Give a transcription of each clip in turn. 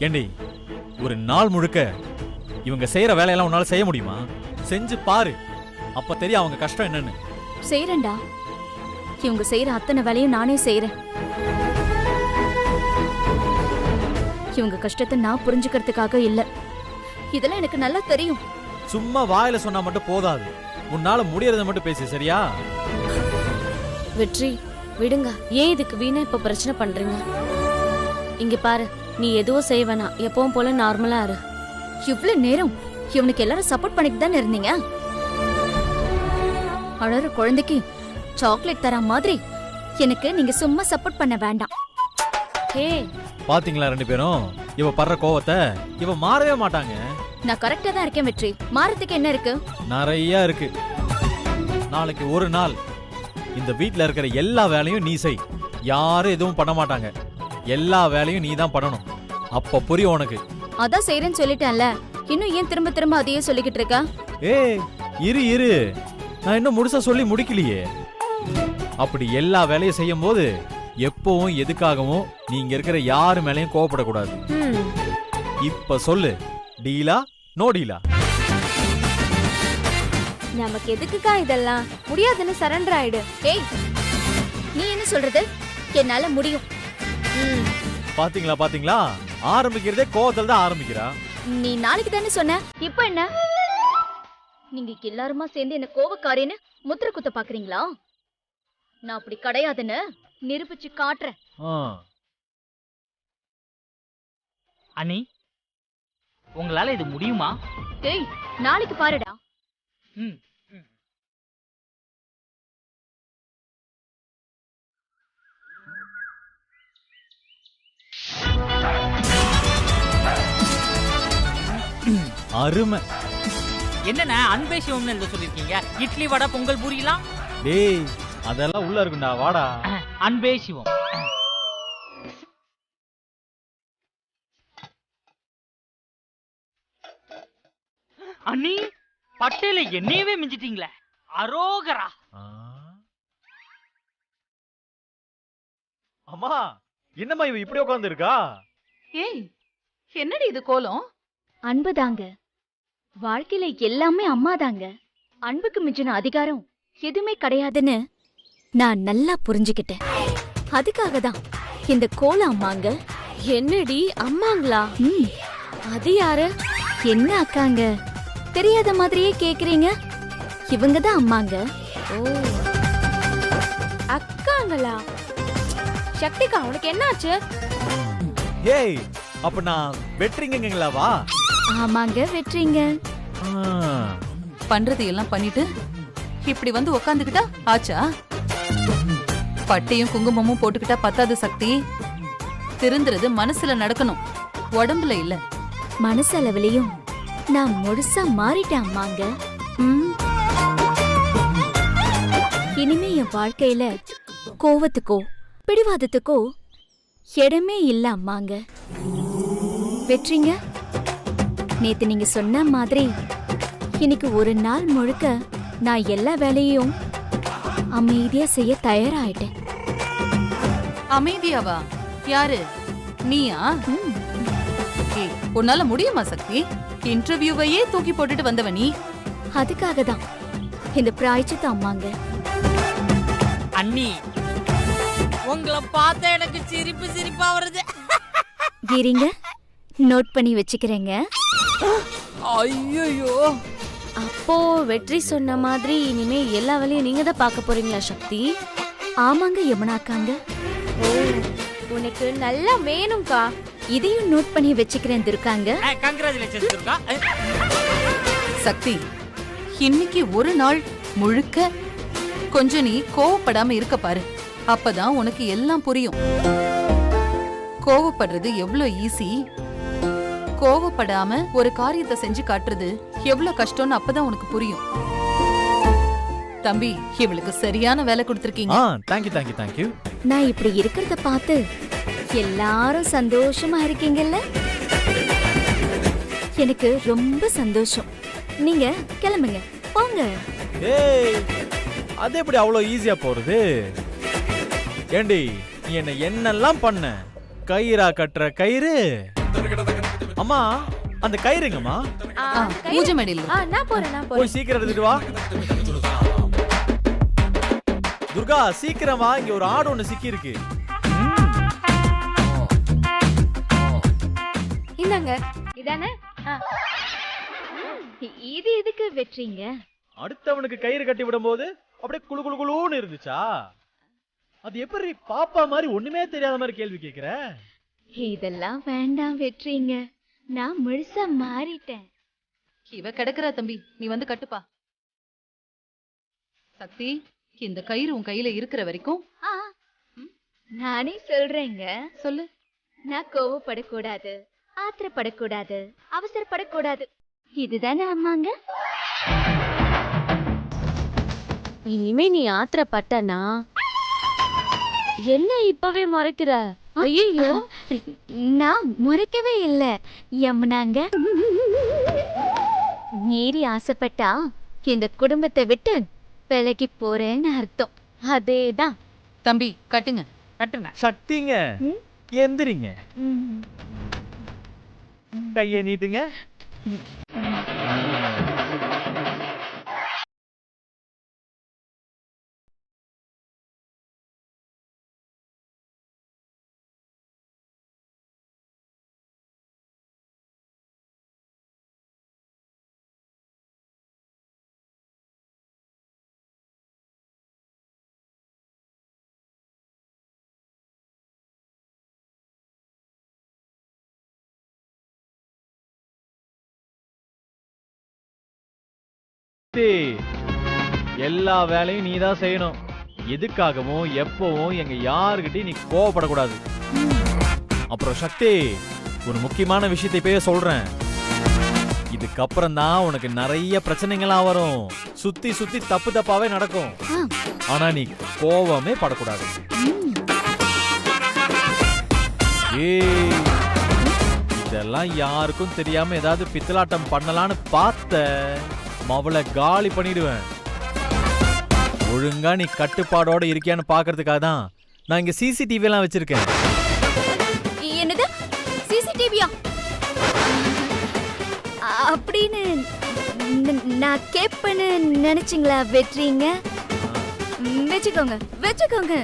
ஏண்டி ஒரு நாள் முழுக்க இவங்க செய்யற வேலையெல்லாம் உன்னால செய்ய முடியுமா? செஞ்சு பாரு, அப்ப தெரியும் அவங்க கஷ்டம் என்னன்னு. செய்யறேன்டா. இவங்க செய்யற அத்தனை வேலையும் நானே செய்யறேன். இவங்க கஷ்டத்தை நான் புரிஞ்சுக்கிறதுக்காக இல்ல, இதெல்லாம் எனக்கு நல்லா தெரியும். சும்மா வாயில சொன்னா மட்டும் போதாது, உன்னால முடியறத மட்டும் பேசு, சரியா? வெற்றி விடுங்க, ஏன் இதுக்கு வீணா இப்ப பிரச்சனை பண்றீங்க? இங்க பாரு, நீ எதுவும் செய்ய வேணாம், எப்பவும் போல நார்மலா இரு. இவ்வளவு நேரம் இவனுக்கு எல்லாரும் சப்போர்ட் பண்ணிட்டு தானே இருந்தீங்க. அழற குழந்தைக்கு சாக்லேட் தர மாதிரி எனக்கு நீங்க சும்மா சப்போர்ட் பண்ண வேண்டாம். ஹே, பாத்தீங்களா ரெண்டு பேரும் இவ படுற கோவத்தை? இவ மாறவே மாட்டாங்க. நான் கரெக்டா தான் இருக்கேன் வெற்றி, மாறதுக்கு என்ன இருக்கு? நிறைய இருக்கு. நாளைக்கு ஒரு நாள் இந்த வீட்ல இருக்கிற எல்லா வேலையும் நீ செய், யாரும் எதுவும் பண்ண மாட்டாங்க. எல்லா வேலையும் நீ தான் பண்ணணும், அப்ப புரியும் உனக்கு. அதான் செய்யறேன்னு சொல்லிட்டேன்ல, இன்னும் ஏன் திரும்ப திரும்ப அதையே சொல்லிக்கிட்டு இருக்க? ஏய் இரு இரு, நான் இன்னும் முழுசா சொல்லி முடிக்கலையே. அப்படி எல்லா வேலையும் செய்யும் போது எப்பவும் எதுக்காகவும் நீங்க இருக்கிற யாரு மேலயும் கோவப்படக்கூடாது. இப்ப சொல்லு, டீலா நோ டீலா? நமக்கு எதுக்குக்கா இதெல்லாம்? முடியாதுன்னு சரண்டர் ஆயிடு. ஏய், நீ என்ன சொல்றது? என்னால முடியும். பாத்தீங்களா பாத்தீங்களா, ஆரம்பிக்கிறதே கோவத்துல தான் ஆரம்பிக்கிறா. நீ நாளைக்கு தானே சொன்ன, இப்ப என்ன? நீங்க எல்லாருமா சேர்ந்து என்ன கோவக்காரின்னு முத்திர குத்த பாக்குறீங்களா? நான் அப்படி கிடையாதுன்னு நிரூபிச்சு காட்டுறேன். அண்ணி, உங்களால இது முடியுமா? ஏய், நாளைக்கு பாருடா. அருமை. என்னன்னா அன்பே சிவம்னு எழுத சொல்லிருக்கீங்க? இட்லி வடை பொங்கல் பூரிலாம்? டேய் அதெல்லாம் உள்ள இருக்குண்டா, வாடா. அன்பே சிவம். அண்ணி, பட்டேல என்னையவே மிஞ்சிட்டீங்களே, அரோகரா. அம்மா, என்னம்மா இவ இப்படி உட்கார்ந்து இருக்கா? ஏய், என்னடி இது கோலம்? அன்புதாங்க, வாழ்க்கையில எல்லாமே அம்மாதாங்க. அன்புக்கு மிஞ்சின அதிகாரம் எதுவுமே கிடையாதுன்னு நான் நல்லா புரிஞ்சுக்கிட்டேன். அதுக்காக தான் இந்த கோல அம்மாங்க. என்னடி அம்மாங்களா? அது யாரு? என்ன அக்காங்க, தெரியாத மாதிரியே கேக்குறீங்க? இவங்கதான் அம்மாங்க. ஓ, அக்காங்களா? சக்திகா, உனக்கு என்னாச்சு? ஏய், அப்ப நான் வெற்றிங்கங்களா? வா. ஆமாங்க, வெற்றிங்க. பண்றது எல்லாம் பண்ணிட்டு இப்படி வந்து உக்காந்துக்கிட்டா ஆச்சா? பட்டையும் குங்குமமும் போட்டுக்கிட்டா பத்தாது சக்தி. திருந்துறது மனசுல நடக்கணும், உடம்புல இல்ல. மனசளவுலயும் நான் முழுசா மாறிட்டேன் அம்மாங்க. இனிமே என் வாழ்க்கையில கோவத்துக்கோ பிடிவாதத்துக்கோ இடமே இல்ல அம்மாங்க. வெற்றிங்க, நேத்து நீங்க சொன்ன மாதிரி இன்னைக்கு ஒரு நாள் முழுக்க நான் எல்லா வேலையும் அமைதியா செய்ய தயாராயிட்டேன். அமைதியாவா? யாரு, நீயா? ஏய், உன்னால முடியுமா சக்தி? இன்டர்வியூவையே தூக்கி போட்டுட்டு வந்தவ நீ. அதுக்காக தான் இந்த பிராய்ச்சித்த அம்மாங்க. அண்ணி, உங்களை பார்த்தா எனக்கு சிரிப்பு சிரிப்பா வருது. கீரிங்க, நோட் பண்ணி வச்சுக்கிறேங்க. ஐயோ, அப்போ வெற்றி சொன்ன மாதிரி இனிமே எல்லா வேலையும் நீங்க தான் பார்க்க போறீங்களா சக்தி? ஆமாங்க யமுனாக்காங்க. ஓ, உனக்கு நல்லா வேணும்க்கா. இதையும் நோட் பண்ணி வச்சுக்கிறேன் துர்காங்க. கங்க்ராச்சுலேஷன்ஸ் துர்கா. சக்தி, இன்னைக்கு ஒரு நாள் முழுக்க கொஞ்சம் நீ கோவப்படாம இருக்க பாரு, அப்பதான் உனக்கு எல்லாம் புரியும். கோவப்படுறது எவ்வளவு ஈஸி, கோவப்படாம ஒரு காரியத்தை செஞ்சு காட்டுறது எவ்வளவு கஷ்டம்னு அப்பதான் உனக்கு புரியும். தம்பி, இவளுக்கு சரியான வேலை கொடுத்திருக்கீங்க. Thank you thank you thank you. நான் இப்படி இருக்கிறத பார்த்து எல்லாரும் சந்தோஷமா இருக்கீங்கல்ல, எனக்கு ரொம்ப சந்தோஷம். நீங்க கிளம்புங்க, போங்க. ஏய், அது எப்படி அவ்வளவு ஈஸியா போறது? ஏண்டி, நீ என்னெல்லாம் பண்ண? கயிறா கட்டுற கயிறு? அம்மா அந்த கயிறுங்கம்மா. பூஜை மேடையில் நான் போறேன் போய் சீக்கிரம் எடுத்துட்டு வா. துர்கா சீக்கிரமா, இங்க ஒரு ஆடு ஒண்ணு சிக்கி இருக்கு. இந்தாங்க. இதானே இது எதுக்கு வெட்டுறீங்க? அடுத்தவனுக்கு கயிறு கட்டி விடும்போது அப்படியே குளு குளு குளுன்னு இருந்துச்சா? அது எப்படி பாப்பா மாதிரி ஒண்ணுமே தெரியாத மாதிரி கேள்வி கேக்குற? இதெல்லாம் வேண்டாம் வெட்டுறீங்க. நான் முழுசா மாறிட்டேன். இவ கிடக்குறா தம்பி, நீ வந்து கட்டுப்பா. சக்தி, இந்த கயிறு உன் கையில இருக்கிற வரைக்கும் நானே சொல்றேங்க. சொல்லு. நான் கோவப்படக்கூடாது, ஆத்திரப்படக்கூடாது, அவசரப்படக்கூடாது. இதுதானே அம்மாங்க? இனிமே நீ ஆத்திரப்பட்டனா என்ன இப்பவே மறைக்கிற? ஐயோ, நான் முறைக்கவே இல்ல யமுனாங்க. மீறி ஆசைப்பட்டா இந்த குடும்பத்தை விட்டு விலகி போறேன்னு அர்த்தம். அதேதான். தம்பி கட்டுங்க. கட்டுங்க. சக்திங்க எந்திரிங்க, கையை நீட்டுங்க. எல்லா வேலையும் நீதான் செய்யணும். எதுக்காகவும் எப்பவும் எங்க யாருகிட்டயும் நீ கோவப்படக்கூடாது. அப்புறம் சக்தி, ஒரு முக்கியமான விஷயத்தை இப்பயே சொல்றேன். இதுக்கப்புறம் தான் உனக்கு நிறைய பிரச்சனைகளா வரும். சுத்தி சுத்தி தப்பு தப்பாவே நடக்கும். ஆனா நீ கோவமே படக்கூடாது. இதெல்லாம் யாருக்கும் தெரியாம ஏதாவது பித்தலாட்டம் பண்ணலான்னு பார்த்த மவளை காலி பண்ணிடுவேன். ஒழுங்கா நீ கட்டுப்பாடோட இருக்கியான்னு பாக்குறதுக்காக தான் நான் இங்க சிசிடிவி எல்லாம் வச்சிருக்கேன். என்னது சிசிடிவியா? அப்படின்னு நான் கேப்பன்னு நினைச்சீங்களா? வெட்டுறீங்க, வச்சுக்கோங்க வச்சுக்கோங்க.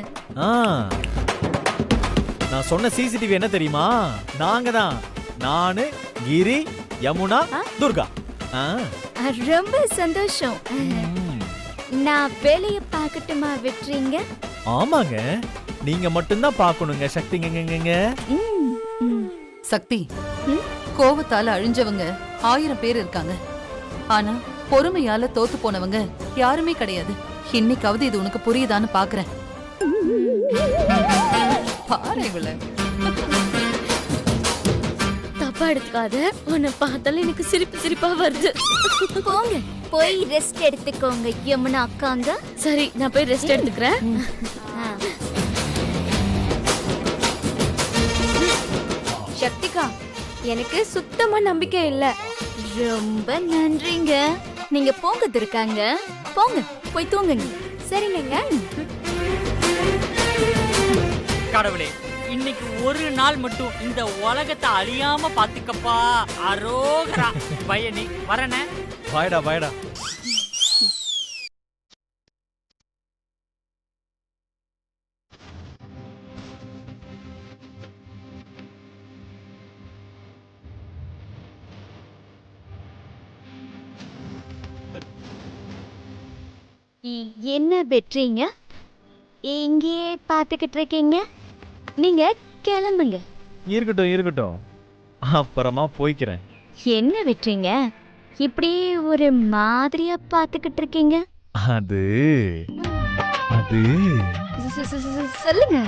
நான் சொன்ன சிசிடிவி என்ன தெரியுமா? நாங்க தான். நானு, கிரி, யமுனா, துர்கா. ரொம்ப சந்தோஷம். நான் வேலைய பார்க்கட்டுமா? வெட்டுறீங்க? ஆமாங்க, நீங்க மட்டும்தான் பார்க்கணுங்க. சக்திங்க. சக்தி, கோவத்தால அழிஞ்சவங்க 1000 பேர் இருக்காங்க. ஆனா பொறுமையால தோத்து போனவங்க யாருமே கிடையாது. இன்னைக்காவது இது உனக்கு புரியுதான்னு பாக்குறேன். பாரு இவள. தப்பா எடுத்துக்காத. உன்னை பார்த்தாலும் எனக்கு சிரிப்பு சிரிப்பா வருது. போங்க, போய் ரெஸ்ட் எடுத்துக்கோங்க யமுனா அக்காங்க. சரி, நான் போய் ரெஸ்ட் எடுத்துக்கிறேன். சக்திகா, எனக்கு சுத்தமா நம்பிக்கை இல்ல. ரொம்ப நன்றிங்க. நீங்க போங்க துர்காங்க, போங்க போய் தூங்குங்க. சரிங்க. கடவுளே, இன்னைக்கு ஒரு நாள் மட்டும் இந்த உலகத்தை அழியாம பாத்துக்கப்பா. அரோகரா. பயனி வரனே. பாய்டா பாய்டா. என்ன வெட்டுறீங்க? இங்கே பாத்துக்கிட்டு இருக்கீங்க. நீங்க கிளம்புங்க. இருக்கட்டும், அப்புறமா போய்க்கிறேன். என்ன வெட்டுறீங்க? இப்படி ஒரு மாதிரியா பாத்துக்கிட்டு இருக்கீங்க? அது சொல்லுங்க.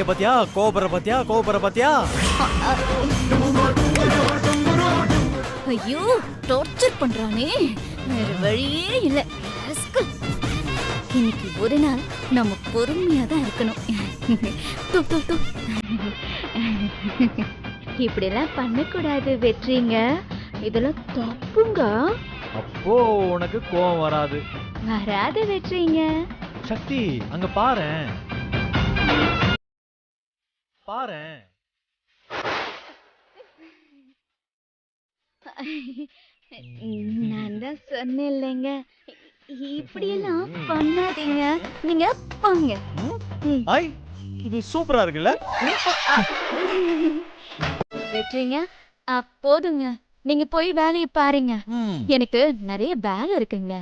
பாத்தியா கோபுர பாத்தியா. ஐயோ, டார்ச்சர் பண்றானே. வேற வழியே இல்ல. இன்னைக்கு ஒரு நாள் நம்ம பொறுமையா தான் இருக்கணும். இப்படி எல்லாம் பண்ணக்கூடாது வெற்றிங்க. இதெல்லாம் தப்புங்க. அப்போ உனக்கு கோவம் வராது. வராது வெற்றிங்க. சக்தி அங்க பாரேன். பாரேன். நான் தான் சொன்னேன் இல்லைங்க, இப்படி எல்லாம் பண்ணாதீங்க. நீங்க போங்க. ஐ இது சூப்பரா இருக்குல்ல? வெற்றிங்க, போதுங்க. நீங்க போய் வேலையை பாருங்க. எனக்கு நிறைய வேலை இருக்குங்க.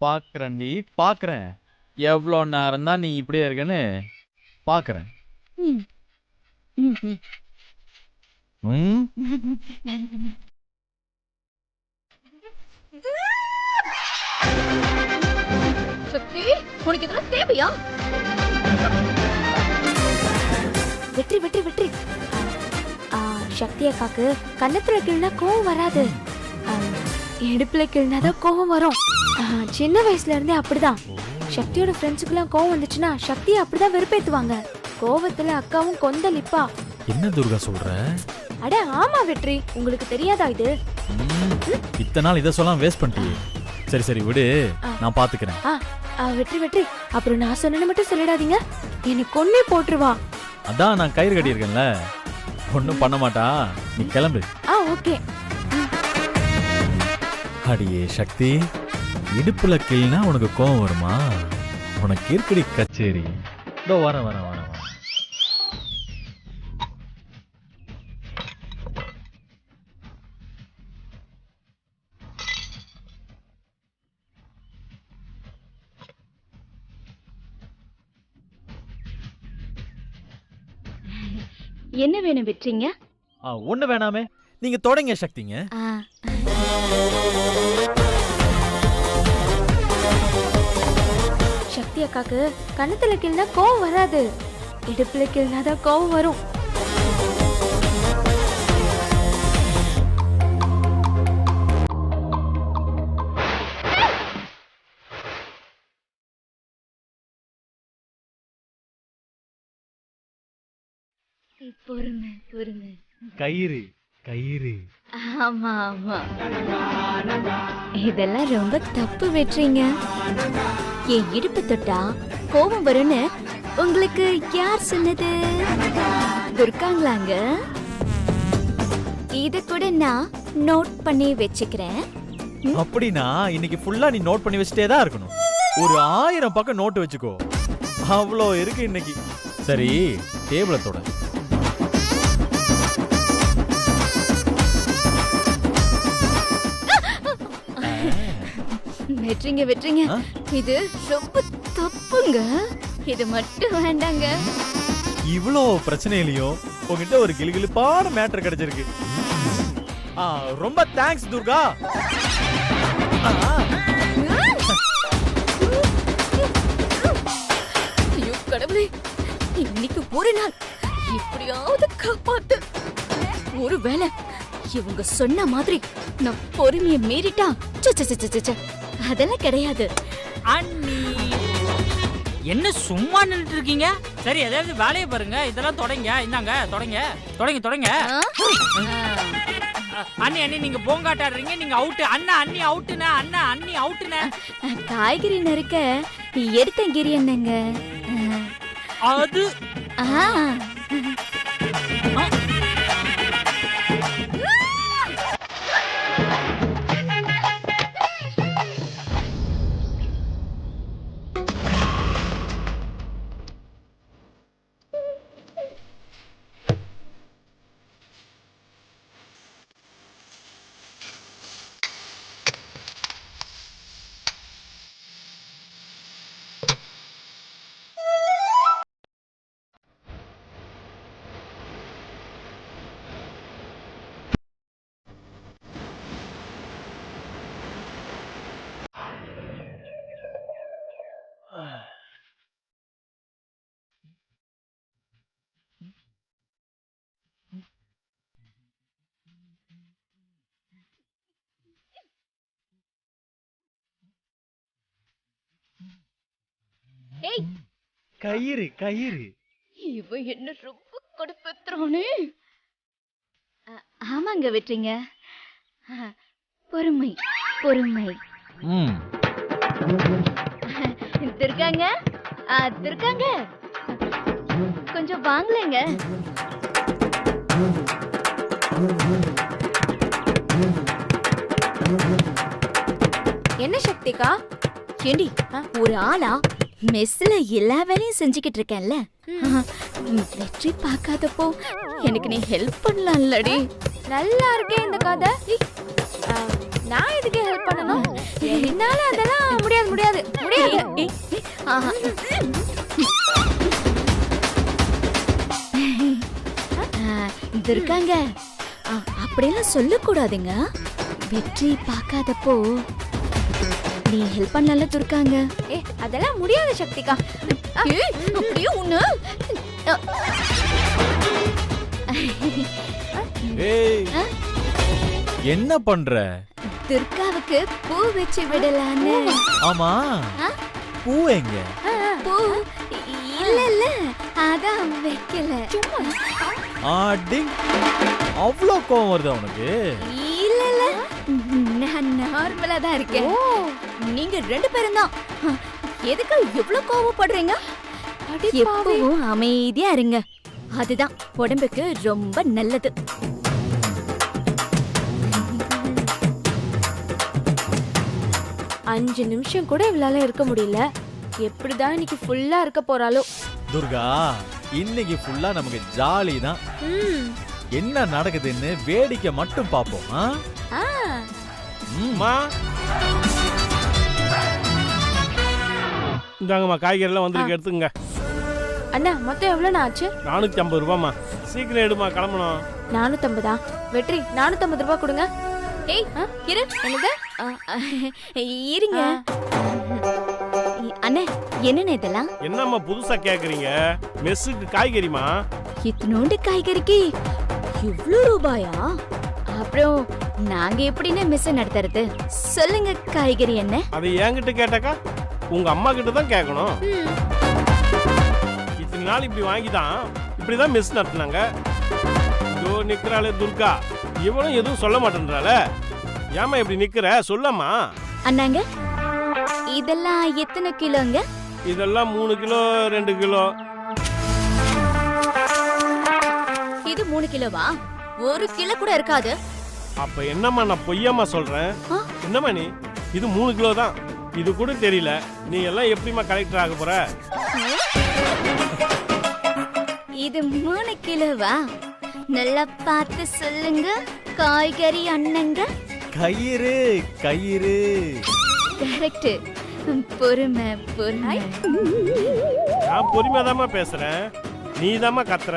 பாக்குறேன்டி பாக்குறேன். எவ்வளவு நேரம் தான் நீ இப்படியே இருக்கன்னு பாக்குறேன். ம். ம். ம். சக்தி, உனக்கு இதெல்லாம் தேவையா? வெற்றி வெற்றி வெற்றி. சக்தி அக்காக்கு கன்னத்துல கிள்னா கோவம் வராது, இடுப்புல கிள்னாதான் கோவம் வரும். சின்ன வயசுல இருந்தே அப்படிதான். சக்தியோட ஃப்ரெண்ட்ஸுக்குலாம் கோவம் வந்துச்சுன்னா சக்தியை அப்படிதான் வெறுப்பேத்துவாங்க. கோவத்துல அக்காவும் கொந்தளிப்பா. என்ன துர்கா சொல்ற? அட ஆமா வெற்றி, உங்களுக்கு தெரியாதா இது? இத்தனை நாள் இதை சொல்லாம் வேஸ்ட் பண்ணிட்டியே. சரி சரி விடு, நான் பாத்துக்கிறேன். வெற்றி வெற்றி, அப்புறம் நான் சொன்னேன்னு மட்டும் சொல்லிடாதீங்க, என்னை கொன்னே போட்டுருவா. அதான் நான் கயிறு கட்டி இருக்கேன்ல, ஒன்னும் பண்ண மாட்டா. நீ கிளம்பு. ஓகே. அடியே சக்தி, இடுப்புல கிள்னா உனக்கு கோவம் வருமா? உனக்கு இருக்கடி கச்சேரி. இதோ வரேன் வரேன் வரேன். என்ன வேணும் வெற்றிங்க? ஒண்ணு வேணாமே, நீங்க தொடங்க சக்திங்க. சக்தி அக்காக்கு கன்னத்துல கிள்னா கோவம் வராது, இடுப்புல கிள்னாதான் கோவம் வரும். பொறுமை பொறுமை. கயிறு கயிறு. ஆமா ஆமா, இதெல்லாம் ரொம்ப தப்பு வெற்றிங்க. என் இடுப்பு தொட்டா கோபம் வரும்னு உங்களுக்கு யார் சொன்னது? துர்காங்களாங்க. இத கூட நான் நோட் பண்ணி வச்சுக்கிறேன். அப்படின்னா இன்னைக்கு ஃபுல்லா நீ நோட் பண்ணி வச்சுட்டே தான் இருக்கணும். ஒரு 1000 பக்கம் நோட் வச்சுக்கோ, அவ்வளோ இருக்கு இன்னைக்கு. சரி, டேபிள தொட. வெற்றிங்க வெற்றிங்க, இது ரொம்ப தப்புங்க. இது மட்டும் வேண்டாங்க. இவ்வளோ பிரச்சனையிலையும் உங்ககிட்ட ஒரு கிளுகிளுப்பான மேட்டர் கிடைச்சிருக்கு. ரொம்ப தேங்க்ஸ் துர்கா. ஐயோ கடவுளே, இன்னைக்கு ஒரு நாள் எப்படியாவது காப்பாத்து. ஒருவேளை இவங்க சொன்ன மாதிரி நான் பொறுமையை மீறிட்டா அதெல்லாம் கிடையாது. அண்ணி என்ன சும்மா நின்னுட்டு இருக்கீங்க? சரி ஏதாவது வேலையை பாருங்க. இதெல்லாம் தொடங்க. இந்தாங்க தொடங்க தொடங்க தொடங்க. அண்ணி அண்ணி நீங்க போங்காட்டாடுறீங்க. நீங்க அவுட். அண்ணா அண்ணி அவுட்டுனா. அண்ணா அண்ணி அவுட்டுனா. காய்கறி நறுக்க எடுத்தங்கிரி என்னங்க அது கயிறு கயிறு. இவன் என்ன ரொம்ப கொடுப்பத்ரோனே. ஆமாங்க வெற்றிங்க. பொறுமை பொறுமை. துர்காங்க துர்காங்க கொஞ்சம் வாங்கலைங்க. என்ன சக்திகா? ஏண்டி ஒரு ஆளா மெஸ்ல எல்லா வேலையும் செஞ்சுக்கிட்டு இருக்கேன்ல, வெற்றி பார்க்காதப்போ எனக்கு நீ ஹெல்ப் பண்ணலாம்லடி. நல்லா இருக்கே இந்த கதை. நான் எதுக்கு ஹெல்ப் பண்ணணும்? என்னால அதெல்லாம் முடியாது முடியாது முடியாது. துர்காங்க அப்படியெல்லாம் சொல்லக்கூடாதுங்க. வெற்றி பார்க்காதப்போ நீ ஹெல்ப் பண்ணல துர்காங்க. அதெல்லாம் முடியாது சக்திகா. அப்படியே ஒண்ணு. என்ன பண்ற? துர்காவுக்கு பூ வச்சு விடலான்னு. ஆமா, பூ எங்க? பூ இல்ல இல்ல அதான் வைக்கல. ஆடி அவ்ளோ கோவம் வருது உனக்கு? இல்ல இல்ல நான் நார்மலா தான் இருக்கேன். நீங்க 2 பேரும் தான் எதுக்கு இவ்ளோ கோவப்படுறீங்க? எப்பவும் அமைதியா இருங்க, அதுதான் உடம்புக்கு ரொம்ப நல்லது. 5 நிமிஷம் கூட இவளால இருக்க முடியல. எப்படிதான் இன்னைக்கு ஃபுல்லா இருக்க போறாளோ? துர்கா, இன்னைக்கு ஃபுல்லா நமக்கு ஜாலி தான். என்ன நடக்குதுன்னு வேடிக்கை மட்டும் பாப்போம். இந்தாங்கம்மா, காய்கறி எல்லாம் வந்திருக்கு, எடுத்துங்க. அண்ணா மொத்தம் எவ்வளவு ஆச்சு? 450 ரூபாமா. சீக்கிரம் எடுமா, கிளம்பணும். 450. வெற்றி 450 ரூபாய் கொடுங்க. ஏய் இரு. என்னது? இருங்க அண்ணே. என்னன்னு இதெல்லாம்? என்னம்மா புதுசா கேக்குறீங்க? மெஸ்ஸுக்கு காய்கறிமா. இத்தனோண்டு காய்கறிக்கு இவ்ளோ ரூபாயா? அப்புறம் நாங்க எப்படின்னா மெஸ் நடத்துறது? சொல்லுங்க, காய்கறி என்ன? அதை என்கிட்ட கேட்டாக்கா உங்க அம்மா கிட்ட தான் கேட்கணும். இத்தனை நாள் இப்படி வாங்கிதான் இப்படிதான் மெஸ் நடத்தினாங்க. இதோ நிக்கிறாளே துர்கா, இவனும் எதுவும் சொல்ல மாட்டேன்றால. ஏமா இப்படி நிக்கிற? சொல்லம்மா. அண்ணாங்க, இதெல்லாம் எத்தனை கிலோங்க? இதெல்லாம் 3 கிலோ 2 கிலோ. இது 3 கிலோவா? 1 கிலோ கூட இருக்காது. அப்ப என்னம்மா நான் பொய்யாமா சொல்றேன்? என்னம்மா நீ? இது 3 கிலோ தான். இது கூட தெரியல. நீ எல்லாம் எப்படிமா கலெக்டர் ஆக போற? இது 3 கிலோவா? நல்லா பார்த்து சொல்லுங்க காய்கறி அண்ணங்க. கயிறு கயிறு. கரெக்ட். பொறுமை பொறுமை. நான் பொறுமையாதாம்மா பேசுறேன், நீ தாம்மா கத்துற.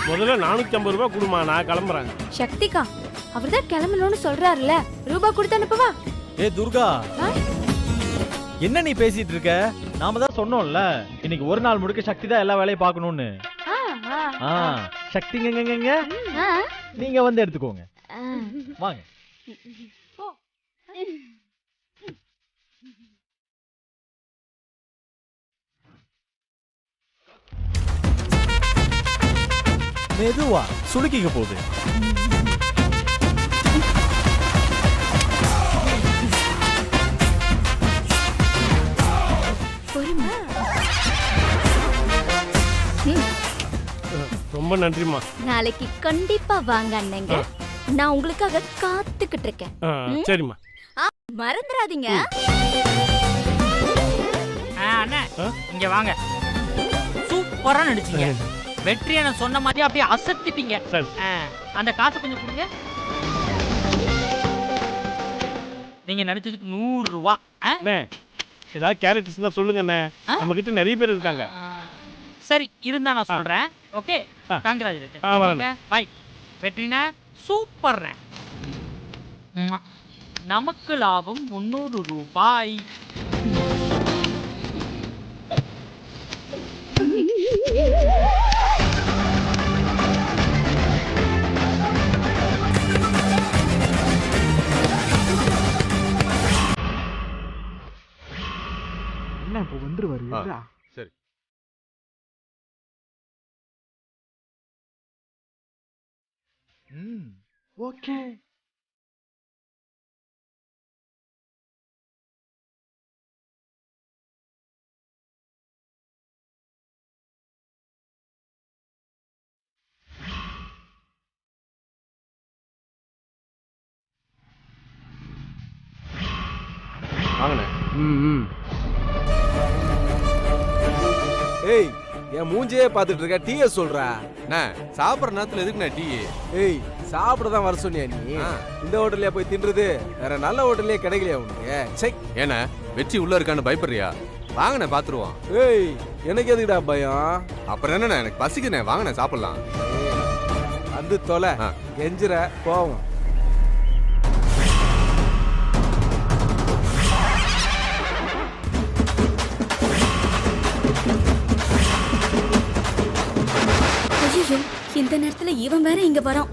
முதல்ல 450 ரூபாய் கொடுமா, நான் கிளம்புறேன். சக்திகா, அவர்தான் கிளம்பணும்னு சொல்றாருல, ரூபாய் கொடுத்து அனுப்பவா? ஏ துர்கா, என்ன நீ பேசிட்டு இருக்க? நாம தான் சொன்னோம்ல, இன்னைக்கு ஒரு நாள் முழுக்க சக்தி தான் எல்லா வேலையும் பார்க்கணும்னு. சக்திங்க நீங்க வந்து எடுத்துக்கோங்க. வாங்க. மெதுவா, சுளுக்கிக்க போகுது. ரொம்ப நன்றிமா. நாளைக்கு கண்டிப்பா வாங்க அண்ணங்க, நான் உங்களுக்காக காத்துக்கிட்டு இருக்கேன். சரிம்மா, மறந்துடாதீங்க. அண்ணா இங்க வாங்க. சூப்பரா நடிச்சீங்க. வெற்றி என்ன சொன்ன மாதிரி அப்படியே அசத்திட்டீங்க. அந்த காசை கொஞ்சம் கொடுங்க. நீங்க நடிச்சதுக்கு 100 ரூபா. ஏதாவது கேரக்டர்ஸ் இருந்தா சொல்லுங்க அண்ணே, நம்ம கிட்ட நிறைய பேர் இருக்காங்க. சரி, இருந்தா நான் சொல்றேன். Okay, congratulation. பை. வெற்றினா சூப்பர். நமக்கு லாபம் 300 ரூபாய். என்ன இப்போ வந்துருவாரு? சரி. ஓகே. வாங்கண்ணே. ஏய், என் மூஞ்சியே பார்த்துட்டு இருக்க, டீயை சொல்றா. அண்ணா, சாப்பிட்ற நேரத்துல எதுக்குண்ணா டீ? ஏய், சாப்பிட தான் வர சொன்னியா நீ? இந்த ஹோட்டல்லையா போய் தின்றது? வேற நல்ல ஹோட்டல்லே கிடைக்கலையா உனக்கு? சை. ஏண்ணா, வெற்றி உள்ள இருக்கான்னு பயப்படுறியா? வாங்கண்ணே, பாத்துருவோம். ஏய், எனக்கு எதுக்குடா பயம்? அப்புறம் என்னண்ணா, எனக்கு பசிக்குண்ணே, வாங்கண்ணே சாப்பிடலாம். வந்து தொலை, கெஞ்சுற போவோம். ஐயோ, இந்த நேரத்துல இவன் வேற இங்க வரான்.